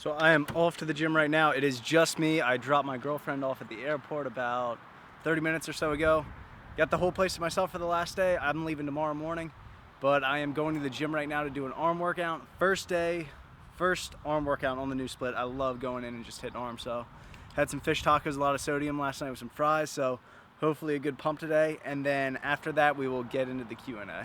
So I am off to the gym right now. It is just me. I dropped my girlfriend off at the airport about 30 minutes or so ago. Got the whole place to myself for the last day. I'm leaving tomorrow morning, but I am going to the gym right now to do an arm workout. First day, first arm workout on the new split. I love going in and just hitting arms. So had some fish tacos, a lot of sodium last night with some fries. So hopefully a good pump today. And then after that, we will get into the Q&A.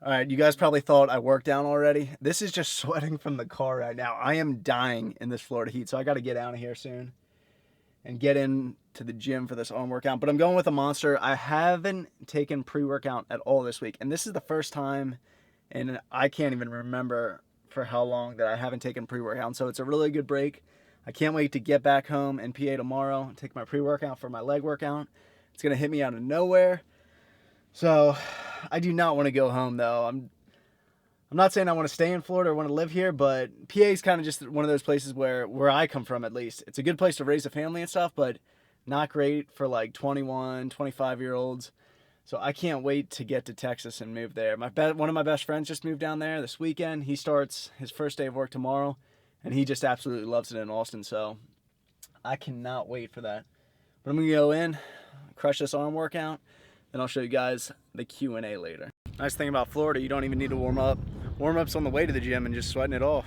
All right, you guys probably thought I worked down already. This is just sweating from the car right now. I am dying in this Florida heat, so I got to get out of here soon and get into the gym for this arm workout. But I'm going with a Monster. I haven't taken pre-workout at all this week, and this is the first time, and I can't even remember for how long that I haven't taken pre-workout. So it's a really good break. I can't wait to get back home in PA tomorrow and take my pre-workout for my leg workout. It's going to hit me out of nowhere. So I do not want to go home though. I'm not saying I want to stay in Florida or want to live here, but PA is kind of just one of those places where I come from, at least. It's a good place to raise a family and stuff, but not great for like 21, 25-year-olds. So I can't wait to get to Texas and move there. One of my best friends just moved down there this weekend. He starts his first day of work tomorrow, and he just absolutely loves it in Austin. So I cannot wait for that. But I'm going to go in, crush this arm workout, and I'll show you guys the Q&A later. Nice thing about Florida, you don't even need to warm up. Warm-up's on the way to the gym and just sweating it off.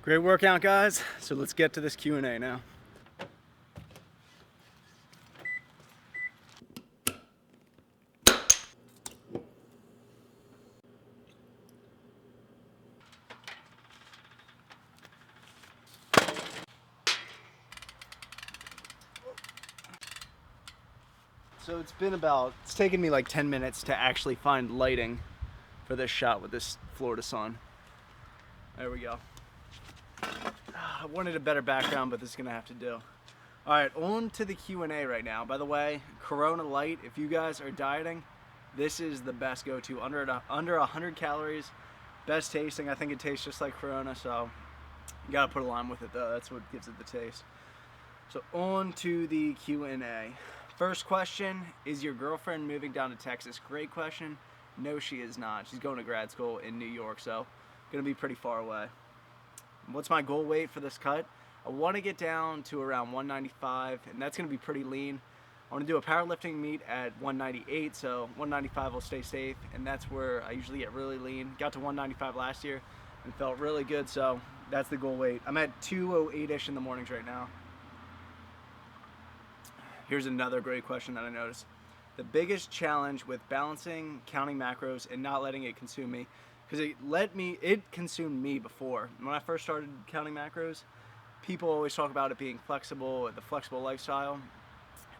Great workout, guys. So let's get to this Q&A now. So it's taken me like 10 minutes to actually find lighting for this shot with this Florida sun. There we go. I wanted a better background, but this is gonna have to do. All right, on to the Q&A right now. By the way, Corona Light, if you guys are dieting, this is the best go-to. Under 100 calories, best tasting. I think it tastes just like Corona, so you gotta put a lime with it though. That's what gives it the taste. So on to the Q&A. First question, is your girlfriend moving down to Texas? Great question. No, she is not. She's going to grad school in New York, so gonna be pretty far away. What's my goal weight for this cut? I want to get down to around 195, and that's going to be pretty lean. I want to do a powerlifting meet at 198, so 195 will stay safe, and that's where I usually get really lean. Got to 195 last year and felt really good, so that's the goal weight. I'm at 208-ish in the mornings right now. Here's another great question that I noticed. The biggest challenge with balancing, counting macros, and not letting it consume me, because it consumed me before. When I first started counting macros, people always talk about it being flexible, the flexible lifestyle.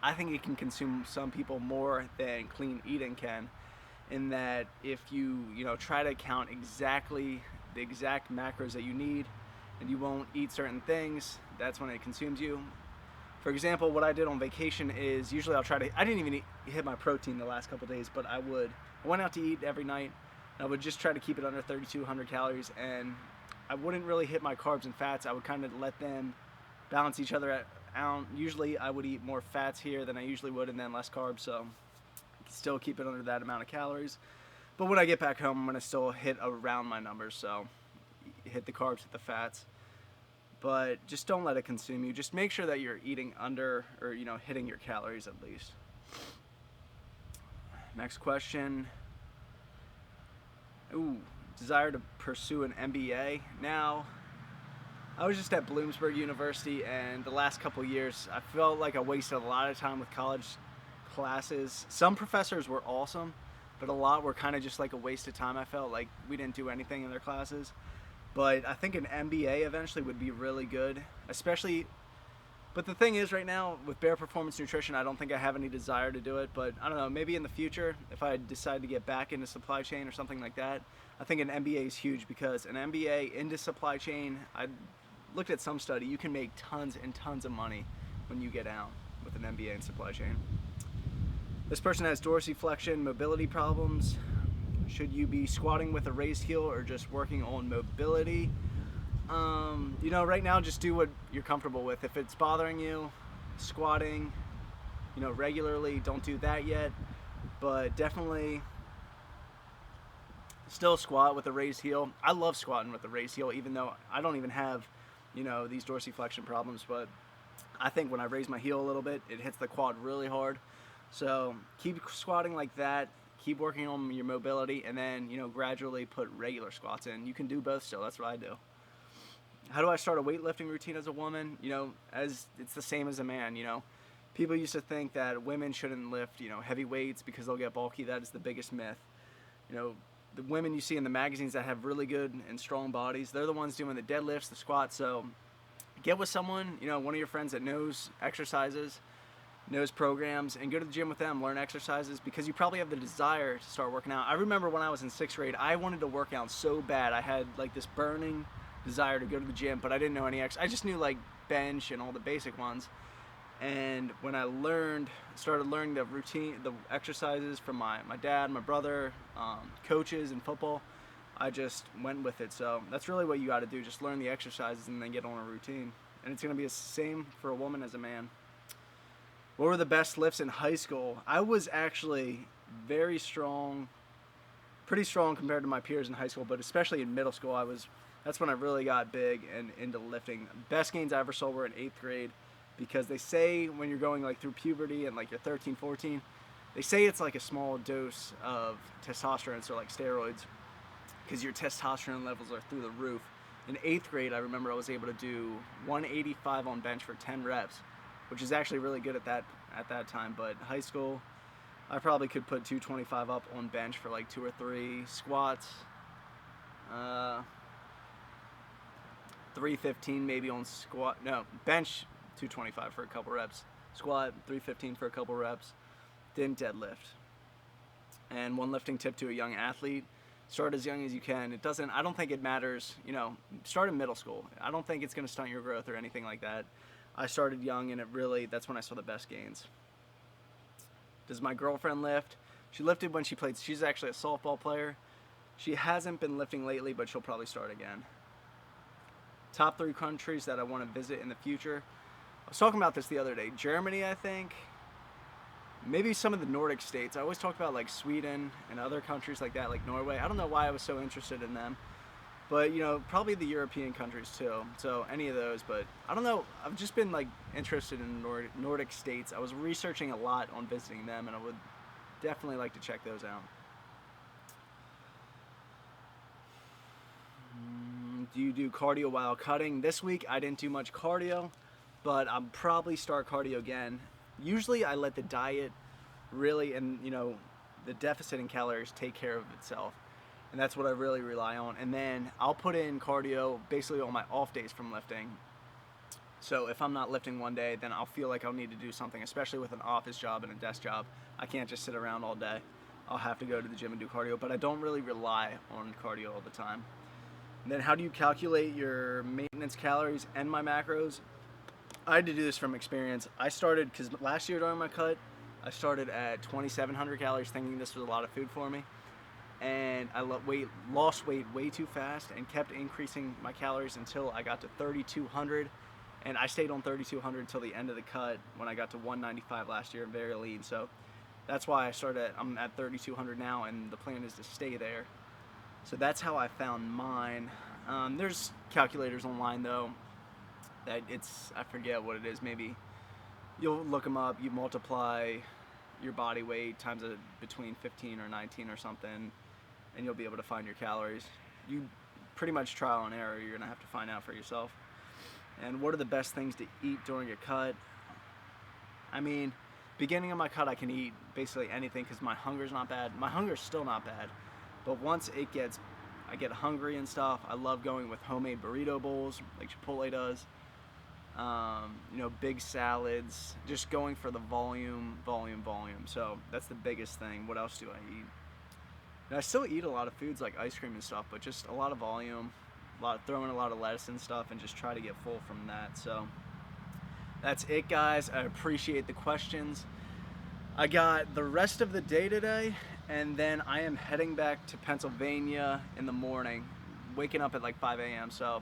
I think it can consume some people more than clean eating can, in that if you try to count exactly the exact macros that you need and you won't eat certain things, that's when it consumes you. For example, what I did on vacation is usually I didn't even hit my protein the last couple days, but I went out to eat every night. I would just try to keep it under 3,200 calories, and I wouldn't really hit my carbs and fats. I would kind of let them balance each other out. Usually I would eat more fats here than I usually would, and then less carbs, so still keep it under that amount of calories. But when I get back home, I'm going to still hit around my numbers, so hit the carbs, hit the fats. But just don't let it consume you. Just make sure that you're eating under, or hitting your calories at least. Next question. Ooh, desire to pursue an MBA. Now, I was just at Bloomsburg University, and the last couple years, I felt like I wasted a lot of time with college classes. Some professors were awesome, but a lot were kind of just like a waste of time. I felt like we didn't do anything in their classes. But I think an MBA eventually would be really good, especially. But the thing is, right now with Bare Performance Nutrition, I don't think I have any desire to do it. But I don't know, maybe in the future, if I decide to get back into supply chain or something like that, I think an MBA is huge, because an MBA into supply chain, I looked at some study, you can make tons and tons of money when you get out with an MBA in supply chain. This person has dorsiflexion mobility problems. Should you be squatting with a raised heel or just working on mobility? Right now, just do what you're comfortable with. If it's bothering you, squatting, regularly, don't do that yet. But definitely still squat with a raised heel. I love squatting with a raised heel, even though I don't even have, these dorsiflexion problems. But I think when I raise my heel a little bit, it hits the quad really hard. So keep squatting like that. Keep working on your mobility, and then, gradually put regular squats in. You can do both still. That's what I do. How do I start a weightlifting routine as a woman? As it's the same as a man, People used to think that women shouldn't lift, heavy weights because they'll get bulky. That is the biggest myth. The women you see in the magazines that have really good and strong bodies, they're the ones doing the deadlifts, the squats. So get with someone, one of your friends that knows exercises, knows programs, and go to the gym with them, learn exercises, because you probably have the desire to start working out. I remember when I was in 6th grade, I wanted to work out so bad. I had like this burning desire to go to the gym, but I didn't know any I just knew like bench and all the basic ones. And when I started learning the routine, the exercises from my dad, my brother, coaches in football, I just went with it. So that's really what you got to do. Just learn the exercises and then get on a routine. And it's going to be the same for a woman as a man. What were the best lifts in high school? I was actually very strong, pretty strong compared to my peers in high school, but especially in middle school, that's when I really got big and into lifting. Best gains I ever saw were in 8th grade, because they say when you're going like through puberty and like you're 13, 14, they say it's like a small dose of testosterone, so like steroids, because your testosterone levels are through the roof. In 8th grade, I remember I was able to do 185 on bench for 10 reps, which is actually really good at that time. But high school, I probably could put 225 up on bench for like 2 or 3 squats, 315 maybe on bench 225 for a couple reps, squat 315 for a couple reps. Didn't deadlift. And one lifting tip to a young athlete: start as young as you can. I don't think it matters, start in middle school. I don't think it's going to stunt your growth or anything like that. I started young, and that's when I saw the best gains. Does my girlfriend lift? She lifted when she's actually a softball player. She hasn't been lifting lately, but she'll probably start again. Top 3 countries that I want to visit in the future. I was talking about this the other day. Germany, I think. Maybe some of the Nordic states. I always talk about like Sweden and other countries like that, like Norway. I don't know why I was so interested in them. But, probably the European countries too. So any of those, but I don't know. I've just been like interested in Nordic states. I was researching a lot on visiting them, and I would definitely like to check those out. Do you do cardio while cutting? This week I didn't do much cardio, but I'll probably start cardio again. Usually I let the diet really, and the deficit in calories take care of itself. And that's what I really rely on. And then I'll put in cardio basically on my off days from lifting. So if I'm not lifting one day, then I'll feel like I'll need to do something, especially with an office job and a desk job. I can't just sit around all day. I'll have to go to the gym and do cardio, but I don't really rely on cardio all the time. And then how do you calculate your maintenance calories and my macros? I had to do this from experience. I started, because last year during my cut, I started at 2,700 calories thinking this was a lot of food for me. and I lost weight way too fast and kept increasing my calories until I got to 3,200, and I stayed on 3,200 until the end of the cut when I got to 195 last year and very lean. So that's why I'm at 3,200 now, and the plan is to stay there. So that's how I found mine. There's calculators online though that I forget what it is, maybe you'll look them up, you multiply your body weight times between 15 or 19 or something, and you'll be able to find your calories. You pretty much trial and error, you're gonna have to find out for yourself. And what are the best things to eat during a cut? I mean, beginning of my cut I can eat basically anything because my hunger's not bad. My hunger's still not bad, but once I get hungry and stuff, I love going with homemade burrito bowls like Chipotle does. Big salads, just going for the volume. So that's the biggest thing. What else do I eat? And I still eat a lot of foods like ice cream and stuff, but just a lot of volume, throwing a lot of lettuce and stuff, and just try to get full from that. So that's it, guys. I appreciate the questions. I got the rest of the day today, and then I am heading back to Pennsylvania in the morning, waking up at like 5 a.m. So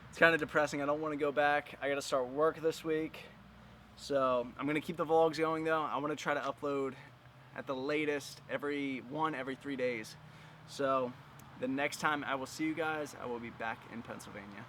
it's kind of depressing. I don't want to go back. I got to start work this week. So I'm going to keep the vlogs going though. I want to try to upload at the latest every 3 days. So the next time I will see you guys, I will be back in Pennsylvania.